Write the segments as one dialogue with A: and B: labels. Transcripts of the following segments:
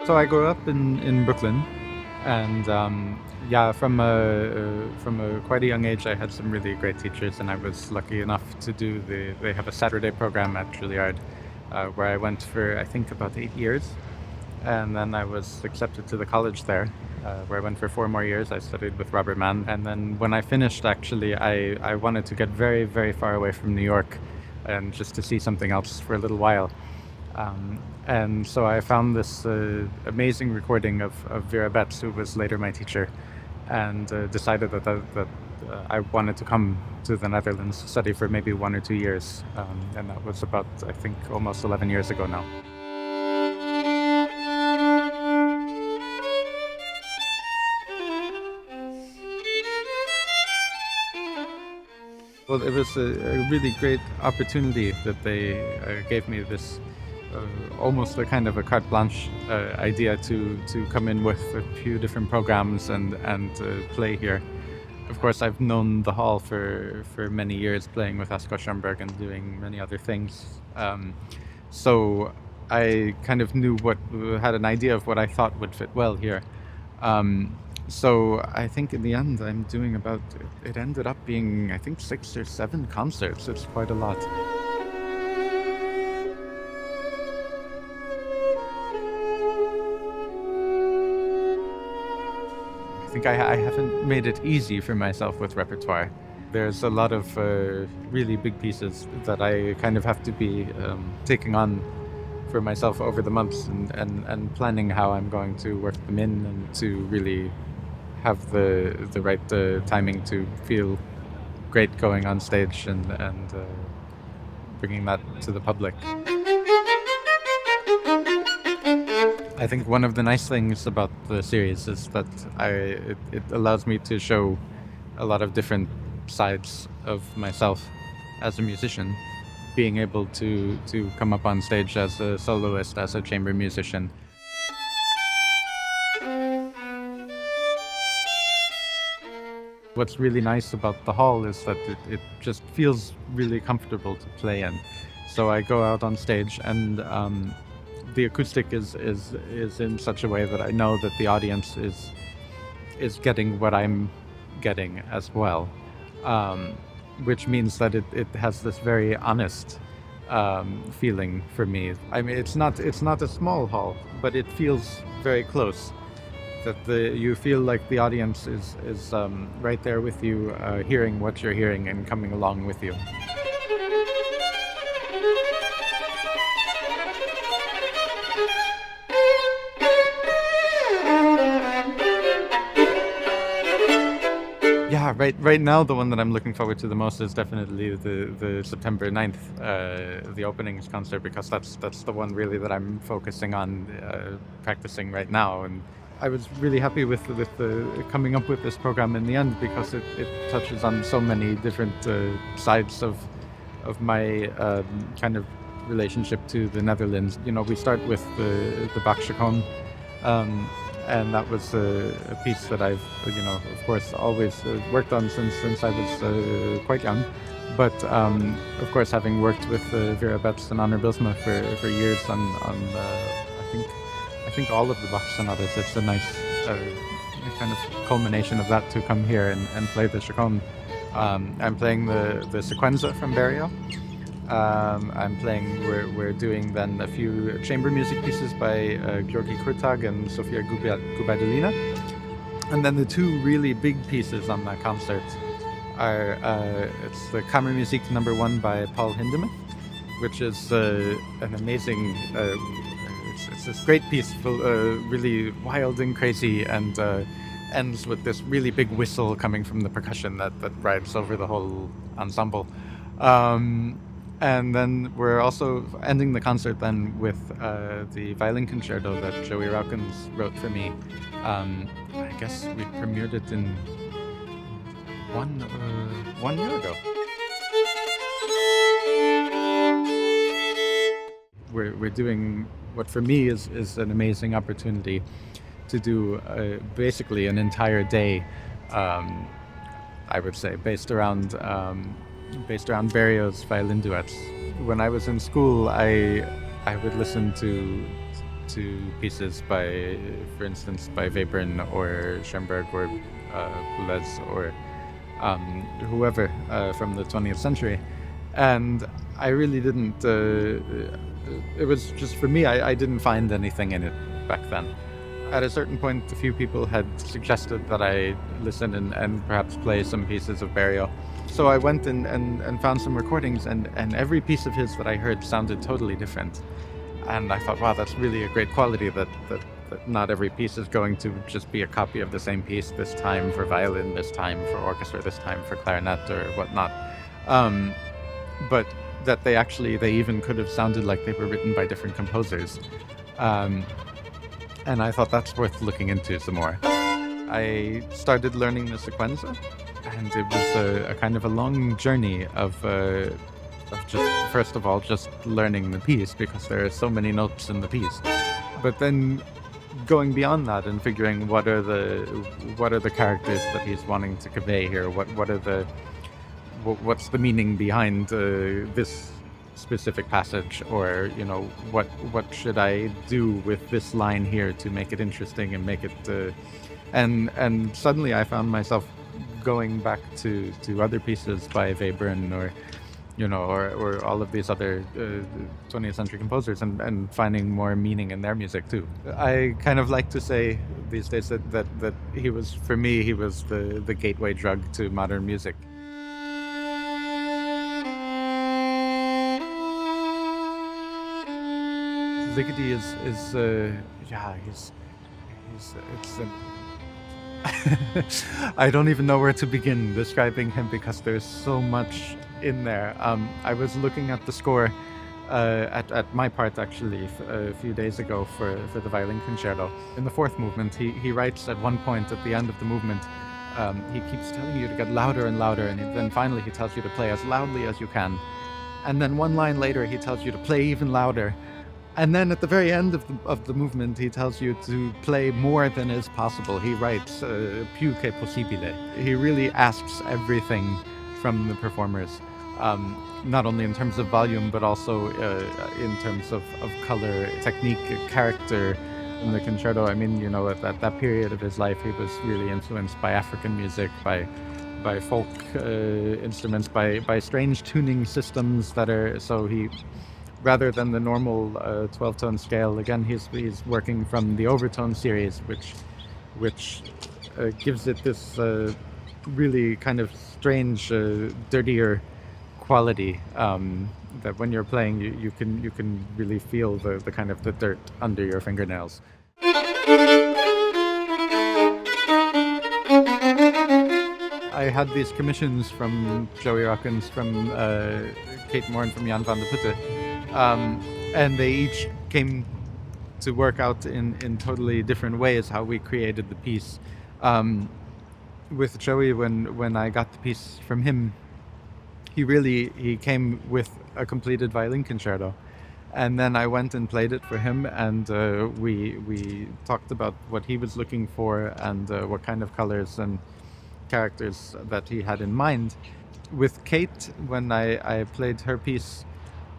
A: So I grew up in Brooklyn, and from a quite a young age, I had some really great teachers, and I was lucky enough to do they have a Saturday program at Juilliard, where I went for I think about 8 years, and then I was accepted to the college there, where I went for 4 more years. I studied with Robert Mann, and then when I finished, actually, I wanted to get very, very far away from New York, and just to see something else for a little while. And so I found this amazing recording of Vera Betts, who was later my teacher, and decided that I wanted to come to the Netherlands to study for maybe 1 or 2 years. And that was about, I think, almost 11 years ago now. Well, it was a really great opportunity that they gave me this almost a kind of a carte blanche idea to come in with a few different programs and play here. Of course, I've known the hall for many years, playing with Asko, Schönberg, and doing many other things. So I kind of had an idea of what I thought would fit well here. So I think in the end I'm doing it ended up being, I think, 6 or 7 concerts. It's quite a lot. I think I haven't made it easy for myself with repertoire. There's a lot of really big pieces that I kind of have to be taking on for myself over the months and planning how I'm going to work them in and to really have the right timing to feel great going on stage and bringing that to the public. I think one of the nice things about the series is that it allows me to show a lot of different sides of myself as a musician, being able to come up on stage as a soloist, as a chamber musician. What's really nice about the hall is that it just feels really comfortable to play in. So I go out on stage and the acoustic is in such a way that I know that the audience is getting what I'm getting as well, which means that it has this very honest feeling for me. I mean, it's not a small hall, but it feels very close. That you feel like the audience is right there with you, hearing what you're hearing and coming along with you. Yeah, right now the one that I'm looking forward to the most is definitely the September 9th, the openings concert, because that's the one really that I'm focusing on practicing right now. And I was really happy with coming up with this program in the end, because it touches on so many different sides of my kind of relationship to the Netherlands. You know, we start with the Bach chaconne, and that was a piece that I've, of course, always worked on since I was quite young. But of course, having worked with Vera Betts and Anna Bilsma for years on I think all of the Bach sonatas, it's a nice kind of culmination of that to come here and play the chaconne. I'm playing the sequenza from Berio. We're doing then a few chamber music pieces by György Ligeti and Sofia Gubaidulina. And then the two really big pieces on that concert are it's the Kammermusik No. 1 by Paul Hindemith, which is an amazing. It's this great piece, really wild and crazy, and ends with this really big whistle coming from the percussion that rides over the whole ensemble. And then we're also ending the concert then with the violin concerto that Joey Roukens wrote for me. I guess we premiered it in 1 year ago. We're doing what for me is an amazing opportunity to do basically an entire day, I would say, based around Berio's violin duets. When I was in school, I would listen to to pieces by, for instance, by Webern or Schönberg or Boulez or whoever from the 20th century. And I really didn't, it was just for me, I didn't find anything in it back then. At a certain point, a few people had suggested that I listen and perhaps play some pieces of Berio. So I went and found some recordings, and every piece of his that I heard sounded totally different. And I thought, wow, that's really a great quality, that not every piece is going to just be a copy of the same piece, this time for violin, this time for orchestra, this time for clarinet or whatnot. But that they even could have sounded like they were written by different composers. And I thought that's worth looking into some more. I started learning the sequenza, and it was a kind of a long journey of just, first of all, just learning the piece, because there are so many notes in the piece. But then going beyond that and figuring what are the characters that he's wanting to convey here, what's the meaning behind this specific passage, or what should I do with this line here to make it interesting and make it and suddenly I found myself going back to other pieces by Webern or all of these other 20th century composers and finding more meaning in their music too. I kind of like to say these days that he was, for me, he was the gateway drug to modern music. Ligeti I don't even know where to begin describing him, because there's so much in there. I was looking at the score at my part actually a few days ago for the violin concerto. In the fourth movement, he writes at one point at the end of the movement, he keeps telling you to get louder and louder, and then finally he tells you to play as loudly as you can. And then one line later he tells you to play even louder. And then at the very end of the movement, he tells you to play more than is possible. He writes, più che possibile. He really asks everything from the performers, not only in terms of volume, but also in terms of color, technique, character. In the concerto, I mean, at that period of his life, he was really influenced by African music, by folk instruments, by strange tuning systems that are, so he, rather than the normal 12-tone scale, again, he's working from the overtone series, which gives it this really kind of strange, dirtier quality, that when you're playing, you can really feel the kind of the dirt under your fingernails. I had these commissions from Joey Roukens, from Kate Moore, and from Jan van der Putte. And they each came to work out in totally different ways how we created the piece. With Joey, when I got the piece from him, he came with a completed violin concerto, and then I went and played it for him, and we talked about what he was looking for and what kind of colors and characters that he had in mind. With Kate, when I played her piece,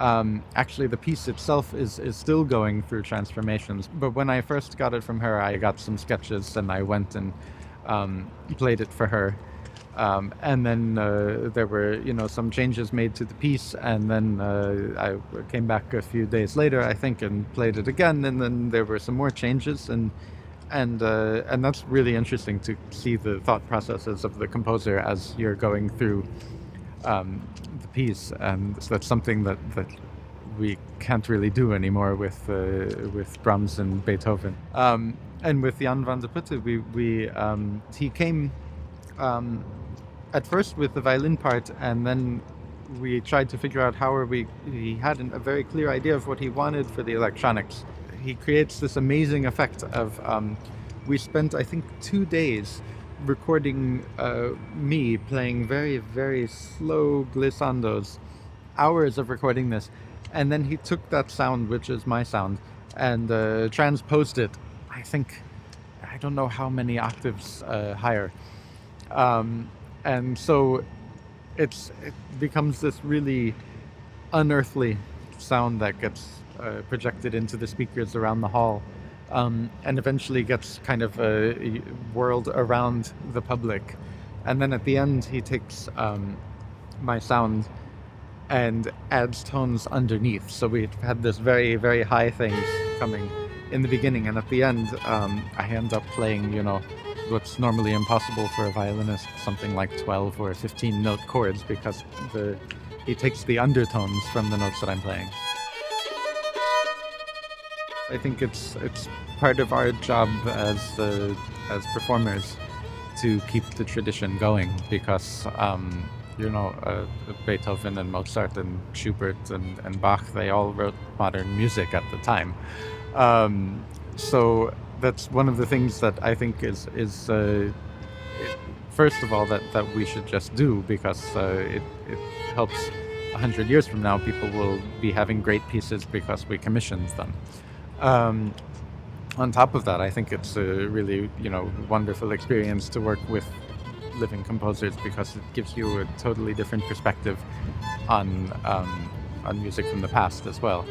A: actually the piece itself is still going through transformations, but when I first got it from her, I got some sketches and I went and played it for her, and then there were some changes made to the piece, and then I came back a few days later, I think, and played it again, and then there were some more changes, and that's really interesting to see the thought processes of the composer as you're going through the piece, and that's something that we can't really do anymore with Brahms and Beethoven. And with Jan van der Putte, he came at first with the violin part, and then we tried to figure out he had a very clear idea of what he wanted for the electronics. He creates this amazing effect of, we spent, I think, 2 days recording me playing very, very slow glissandos, hours of recording this, and then he took that sound, which is my sound, and transposed it, I don't know how many octaves higher, and so it becomes this really unearthly sound that gets projected into the speakers around the hall, and eventually gets kind of whirled around the public. And then at the end, he takes my sound and adds tones underneath. So we had this very, very high things coming in the beginning, and at the end, I end up playing, what's normally impossible for a violinist, something like 12 or 15 note chords, because he takes the undertones from the notes that I'm playing. I think it's part of our job as performers to keep the tradition going, because Beethoven and Mozart and Schubert and Bach, they all wrote modern music at the time. So that's one of the things that I think is first of all that we should just do, because it helps 100 years from now. People will be having great pieces because we commissioned them. On top of that, I think it's a really wonderful experience to work with living composers, because it gives you a totally different perspective on music from the past as well.